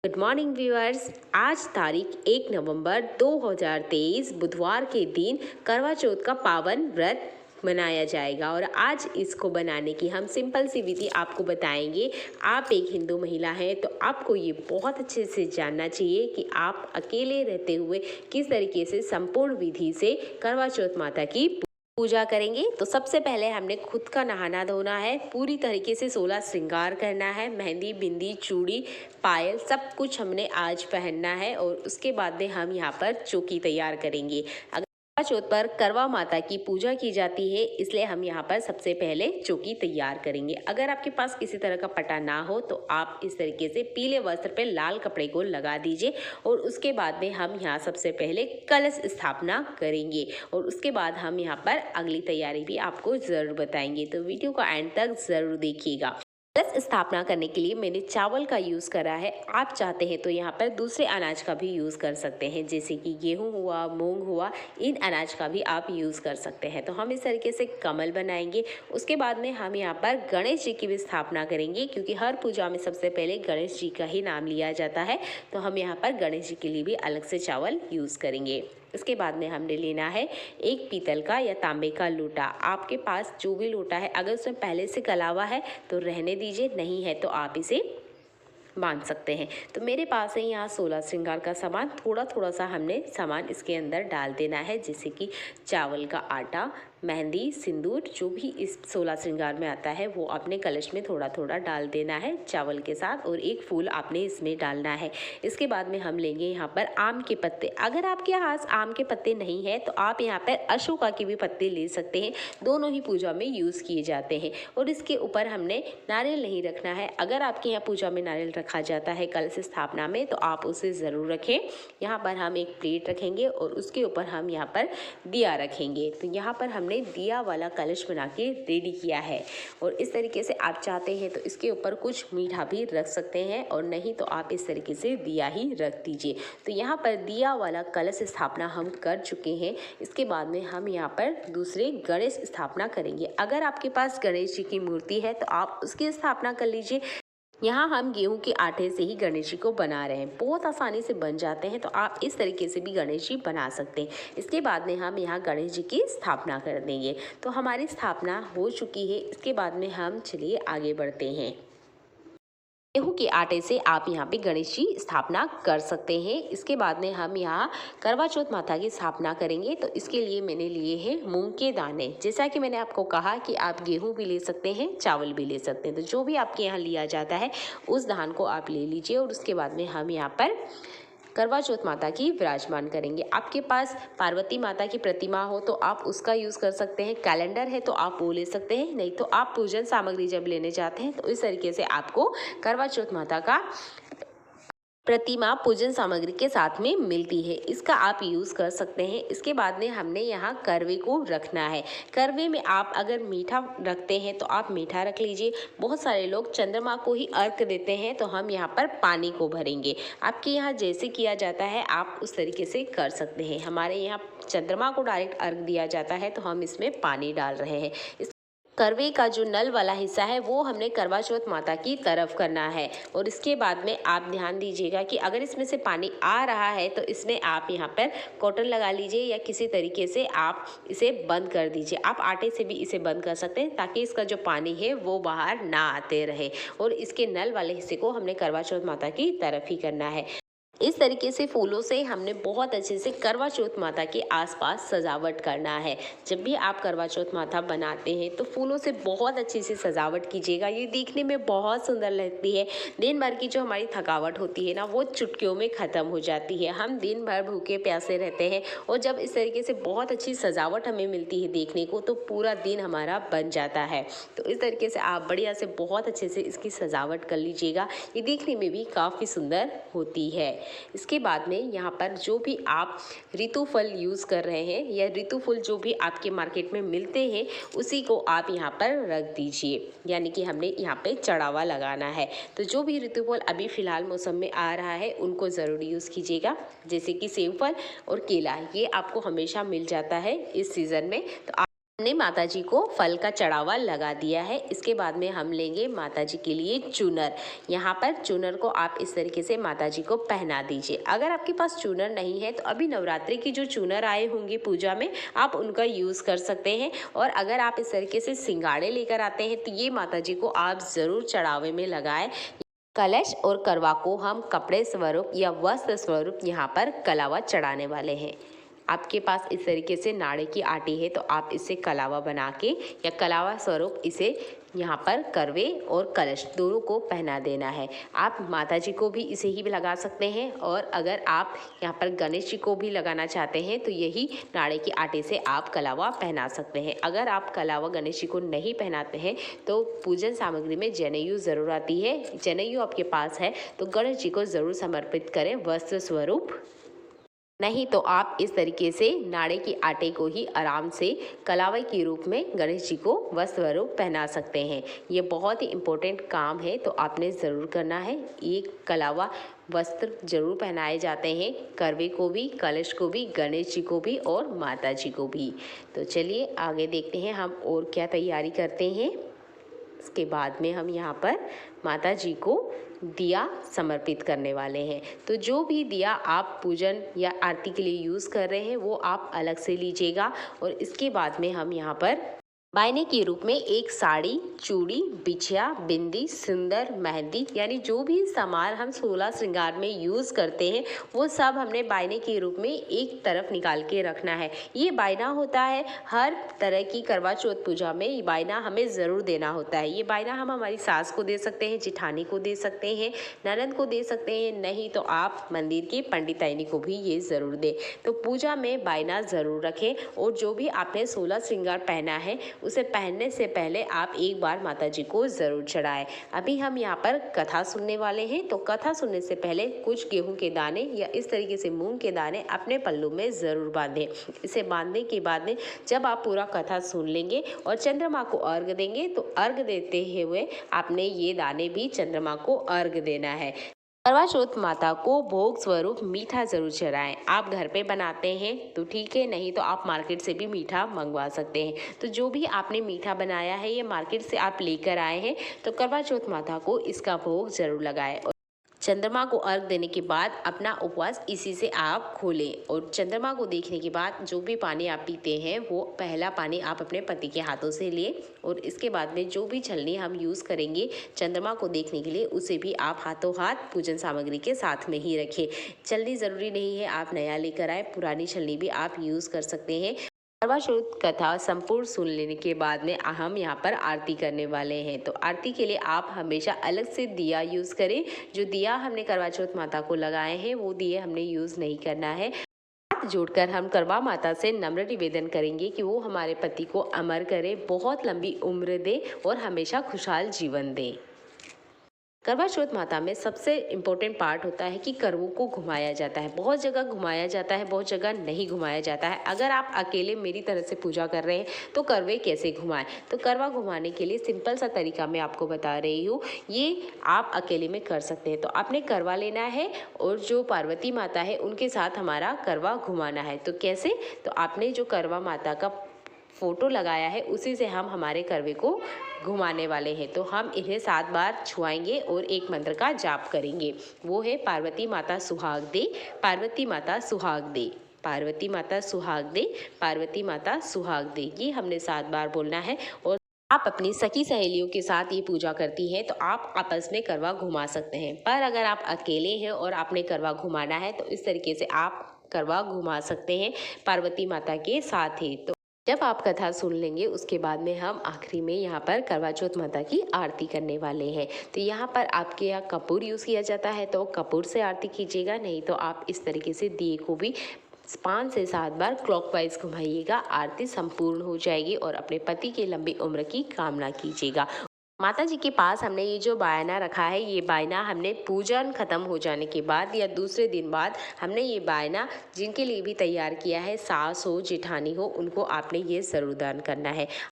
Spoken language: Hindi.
Good morning viewers. आज तारीख 1 नवंबर 2023 बुधवार के दिन करवा चौथ का पावन व्रत मनाया जाएगा और आज इसको बनाने की हम सिंपल सी विधि आपको बताएंगे। आप एक हिंदू महिला हैं तो आपको ये बहुत अच्छे से जानना चाहिए कि आप अकेले रहते हुए किस तरीके से संपूर्ण विधि से करवा चौथ माता की पूजा करेंगे। तो सबसे पहले हमने खुद का नहाना धोना है, पूरी तरीके से 16 श्रृंगार करना है, मेहंदी, बिंदी, चूड़ी, पायल सब कुछ हमने आज पहनना है और उसके बाद में हम यहाँ पर चौकी तैयार करेंगे। करवा चौथ पर करवा माता की पूजा की जाती है, इसलिए हम यहाँ पर सबसे पहले चौकी तैयार करेंगे। अगर आपके पास किसी तरह का पटा ना हो तो आप इस तरीके से पीले वस्त्र पे लाल कपड़े को लगा दीजिए और उसके बाद में हम यहाँ सबसे पहले कलश स्थापना करेंगे और उसके बाद हम यहाँ पर अगली तैयारी भी आपको ज़रूर बताएंगे। तो वीडियो को एंड तक ज़रूर देखिएगा। कलश स्थापना करने के लिए मैंने चावल का यूज़ करा है। आप चाहते हैं तो यहाँ पर दूसरे अनाज का भी यूज़ कर सकते हैं, जैसे कि गेहूं हुआ, मूंग हुआ, इन अनाज का भी आप यूज़ कर सकते हैं। तो हम इस तरीके से कमल बनाएंगे। उसके बाद में हम यहाँ पर गणेश जी की भी स्थापना करेंगे, क्योंकि हर पूजा में सबसे पहले गणेश जी का ही नाम लिया जाता है। तो हम यहाँ पर गणेश जी के लिए भी अलग से चावल यूज़ करेंगे। इसके बाद में हमने लेना है एक पीतल का या तांबे का लोटा। आपके पास जो भी लोटा है, अगर उसमें पहले से गला हुआ है तो रहने दीजिए, नहीं है तो आप इसे बांध सकते हैं। तो मेरे पास है यहाँ 16 श्रृंगार का सामान। थोड़ा थोड़ा सा हमने सामान इसके अंदर डाल देना है, जैसे कि चावल का आटा, मेहंदी, सिंदूर, जो भी इस 16 श्रृंगार में आता है वो अपने कलश में थोड़ा थोड़ा डाल देना है चावल के साथ, और एक फूल आपने इसमें डालना है। इसके बाद में हम लेंगे यहाँ पर आम के पत्ते। अगर आपके पास आम के पत्ते नहीं है तो आप यहाँ पर अशोका के भी पत्ते ले सकते हैं, दोनों ही पूजा में यूज़ किए जाते हैं। और इसके ऊपर हमने नारियल नहीं रखना है। अगर आपके यहाँ पूजा में नारियल रखा जाता है कलश स्थापना में तो आप उसे ज़रूर रखें। यहाँ पर हम एक प्लेट रखेंगे और उसके ऊपर हम यहाँ पर दिया रखेंगे। तो यहाँ पर हमने दिया वाला कलश बना के रेडी किया है और इस तरीके से आप चाहते हैं तो इसके ऊपर कुछ मीठा भी रख सकते हैं, और नहीं तो आप इस तरीके से दिया ही रख दीजिए। तो यहाँ पर दिया वाला कलश स्थापना हम कर चुके हैं। इसके बाद में हम यहाँ पर दूसरे गणेश स्थापना करेंगे। अगर आपके पास गणेश जी की मूर्ति है तो आप उसकी स्थापना कर लीजिए। यहाँ हम गेहूं के आटे से ही गणेश जी को बना रहे हैं, बहुत आसानी से बन जाते हैं। तो आप इस तरीके से भी गणेश जी बना सकते हैं। इसके बाद में हम यहाँ गणेश जी की स्थापना कर देंगे। तो हमारी स्थापना हो चुकी है। इसके बाद में हम चलिए आगे बढ़ते हैं। गेहूं के आटे से आप यहाँ पे गणेश जी स्थापना कर सकते हैं। इसके बाद में हम यहाँ करवा चौथ माता की स्थापना करेंगे। तो इसके लिए मैंने लिए हैं मूंग के दाने। जैसा कि मैंने आपको कहा कि आप गेहूं भी ले सकते हैं, चावल भी ले सकते हैं। तो जो भी आपके यहाँ लिया जाता है उस धान को आप ले लीजिए और उसके बाद में हम यहाँ पर करवा चौथ माता की विराजमान करेंगे। आपके पास पार्वती माता की प्रतिमा हो तो आप उसका यूज़ कर सकते हैं, कैलेंडर है तो आप वो ले सकते हैं, नहीं तो आप पूजन सामग्री जब लेने जाते हैं तो इस तरीके से आपको करवा चौथ माता का प्रतिमा पूजन सामग्री के साथ में मिलती है, इसका आप यूज़ कर सकते हैं। इसके बाद में हमने यहाँ करवे को रखना है। करवे में आप अगर मीठा रखते हैं तो आप मीठा रख लीजिए। बहुत सारे लोग चंद्रमा को ही अर्घ देते हैं, तो हम यहाँ पर पानी को भरेंगे। आपके यहाँ जैसे किया जाता है आप उस तरीके से कर सकते हैं। हमारे यहाँ चंद्रमा को डायरेक्ट अर्घ दिया जाता है तो हम इसमें पानी डाल रहे हैं। करवे का जो नल वाला हिस्सा है वो हमने करवा चौथ माता की तरफ करना है। और इसके बाद में आप ध्यान दीजिएगा कि अगर इसमें से पानी आ रहा है तो इसमें आप यहाँ पर कॉटन लगा लीजिए या किसी तरीके से आप इसे बंद कर दीजिए। आप आटे से भी इसे बंद कर सकते हैं ताकि इसका जो पानी है वो बाहर ना आते रहे। और इसके नल वाले हिस्से को हमने करवा चौथ माता की तरफ ही करना है। इस तरीके से फूलों से हमने बहुत अच्छे से करवा चौथ माता के आसपास सजावट करना है। जब भी आप करवा चौथ माता बनाते हैं तो फूलों से बहुत अच्छे से सजावट कीजिएगा, ये देखने में बहुत सुंदर लगती है। दिन भर की जो हमारी थकावट होती है ना वो चुटकियों में ख़त्म हो जाती है। हम दिन भर भूखे प्यासे रहते हैं और जब इस तरीके से बहुत अच्छी सजावट हमें मिलती है देखने को तो पूरा दिन हमारा बन जाता है। तो इस तरीके से आप बढ़िया से बहुत अच्छे से इसकी सजावट कर लीजिएगा, ये देखने में भी काफ़ी सुंदर होती है। इसके बाद में यहाँ पर जो भी आप ऋतु फल यूज़ कर रहे हैं या ऋतु फल जो भी आपके मार्केट में मिलते हैं उसी को आप यहाँ पर रख दीजिए, यानी कि हमने यहाँ पे चढ़ावा लगाना है। तो जो भी ऋतु फल अभी फ़िलहाल मौसम में आ रहा है उनको ज़रूर यूज़ कीजिएगा, जैसे कि सेब फल और केला, ये आपको हमेशा मिल जाता है इस सीज़न में। तो हमने माता जी को फल का चढ़ावा लगा दिया है। इसके बाद में हम लेंगे माता जी के लिए चूनर। यहाँ पर चूनर को आप इस तरीके से माता जी को पहना दीजिए। अगर आपके पास चूनर नहीं है तो अभी नवरात्रि की जो चूनर आए होंगे पूजा में, आप उनका यूज़ कर सकते हैं। और अगर आप इस तरीके से सिंगाड़े लेकर आते हैं तो ये माता जी को आप ज़रूर चढ़ावे में लगाएं। कलश और करवा को हम कपड़े स्वरूप या वस्त्र स्वरूप यहाँ पर कलावा चढ़ाने वाले हैं। आपके पास इस तरीके से नाड़े की आटी है तो आप इसे कलावा बना के या कलावा स्वरूप इसे यहाँ पर करवे और कलश दोनों को पहना देना है। आप माता जी को भी इसे ही लगा सकते हैं, और अगर आप यहाँ पर गणेश जी को भी लगाना चाहते हैं तो यही नाड़े की आटे से आप कलावा पहना सकते हैं। अगर आप कलावा गणेश जी को नहीं पहनाते हैं तो पूजन सामग्री में जनेऊ ज़रूर आती है। जनेऊ आपके पास है तो गणेश जी को ज़रूर समर्पित करें वस्त्र स्वरूप। नहीं तो आप इस तरीके से नाड़े की आटे को ही आराम से कलावे के रूप में गणेश जी को वस्त्र स्वरूप पहना सकते हैं। ये बहुत ही इम्पोर्टेंट काम है तो आपने ज़रूर करना है। ये कलावा वस्त्र जरूर पहनाए जाते हैं, करवे को भी, कलश को भी, गणेश जी को भी और माता जी को भी। तो चलिए आगे देखते हैं हम और क्या तैयारी करते हैं। इसके बाद में हम यहाँ पर माता जी को दिया समर्पित करने वाले हैं। तो जो भी दिया आप पूजन या आरती के लिए यूज़ कर रहे हैं वो आप अलग से लीजिएगा। और इसके बाद में हम यहाँ पर बायने के रूप में एक साड़ी, चूड़ी, बिछिया, बिंदी, सिंदूर, मेहंदी यानी जो भी सामान हम 16 श्रृंगार में यूज़ करते हैं वो सब हमने बायने के रूप में एक तरफ निकाल के रखना है। ये बायना होता है हर तरह की करवा चौथ पूजा में, ये बायना हमें ज़रूर देना होता है। ये बायना हम हमारी सास को दे सकते हैं, जिठानी को दे सकते हैं, ननद को दे सकते हैं, नहीं तो आप मंदिर की पंडिताइनी को भी ये ज़रूर दें। तो पूजा में बायना ज़रूर रखें। और जो भी आपने 16 श्रृंगार पहना है उसे पहनने से पहले आप एक बार माता जी को ज़रूर चढ़ाएं। अभी हम यहाँ पर कथा सुनने वाले हैं, तो कथा सुनने से पहले कुछ गेहूं के दाने या इस तरीके से मूंग के दाने अपने पल्लू में ज़रूर बांधें। इसे बांधने के बाद में जब आप पूरा कथा सुन लेंगे और चंद्रमा को अर्घ देंगे तो अर्घ देते हुए आपने ये दाने भी चंद्रमा को अर्घ देना है। करवा चौथ माता को भोग स्वरूप मीठा जरूर चढ़ाएं। आप घर पे बनाते हैं तो ठीक है, नहीं तो आप मार्केट से भी मीठा मंगवा सकते हैं। तो जो भी आपने मीठा बनाया है ये मार्केट से आप लेकर आए हैं तो करवा चौथ माता को इसका भोग जरूर लगाएं। और चंद्रमा को अर्घ देने के बाद अपना उपवास इसी से आप खोलें। और चंद्रमा को देखने के बाद जो भी पानी आप पीते हैं वो पहला पानी आप अपने पति के हाथों से लें। और इसके बाद में जो भी छलनी हम यूज़ करेंगे चंद्रमा को देखने के लिए उसे भी आप हाथों हाथ पूजन सामग्री के साथ में ही रखें। छलनी ज़रूरी नहीं है आप नया लेकर आए, पुरानी छलनी भी आप यूज़ कर सकते हैं। करवा चौथ कथा संपूर्ण सुन लेने के बाद में हम यहाँ पर आरती करने वाले हैं। तो आरती के लिए आप हमेशा अलग से दिया यूज़ करें। जो दिया हमने करवा चौथ माता को लगाए हैं वो दिए हमने यूज़ नहीं करना है। हाथ जोड़कर हम करवा माता से नम्र निवेदन करेंगे कि वो हमारे पति को अमर करे, बहुत लंबी उम्र दे और हमेशा खुशहाल जीवन दे। करवा चौथ माता में सबसे इम्पोर्टेंट पार्ट होता है कि करवों को घुमाया जाता है। बहुत जगह घुमाया जाता है, बहुत जगह नहीं घुमाया जाता है। अगर आप अकेले मेरी तरह से पूजा कर रहे हैं तो करवे कैसे घुमाएं? तो करवा घुमाने के लिए सिंपल सा तरीका मैं आपको बता रही हूँ, ये आप अकेले में कर सकते हैं। तो आपने करवा लेना है और जो पार्वती माता है उनके साथ हमारा करवा घुमाना है। तो कैसे? तो आपने जो करवा माता का फोटो लगाया है उसी से हम हमारे करवे को घुमाने वाले हैं। तो हम इन्हें 7 बार छुआएंगे और एक मंत्र का जाप करेंगे, वो है पार्वती माता सुहाग दे, पार्वती माता सुहाग दे, पार्वती माता सुहाग दे, पार्वती माता सुहाग दे। ये हमने 7 बार बोलना है। और आप अपनी सखी सहेलियों के साथ ये पूजा करती हैं तो आप आपस में करवा घुमा सकते हैं। पर अगर आप अकेले हैं और आपने करवा घुमाना है तो इस तरीके से आप करवा घुमा सकते हैं पार्वती माता के साथ ही। तो जब आप कथा सुन लेंगे उसके बाद में हम आखिरी में यहाँ पर करवा चौथ माता की आरती करने वाले हैं। तो यहाँ पर आपके यहाँ कपूर यूज़ किया जाता है तो कपूर से आरती कीजिएगा, नहीं तो आप इस तरीके से दिए को भी 5 से 7 बार क्लॉकवाइज घुमाइएगा। आरती संपूर्ण हो जाएगी और अपने पति की लंबी उम्र की कामना कीजिएगा। माता जी के पास हमने ये जो बायना रखा है, ये बायना हमने पूजन खत्म हो जाने के बाद या दूसरे दिन बाद हमने ये बायना जिनके लिए भी तैयार किया है, सास हो, जेठानी हो, उनको आपने ये ज़रूर दान करना है।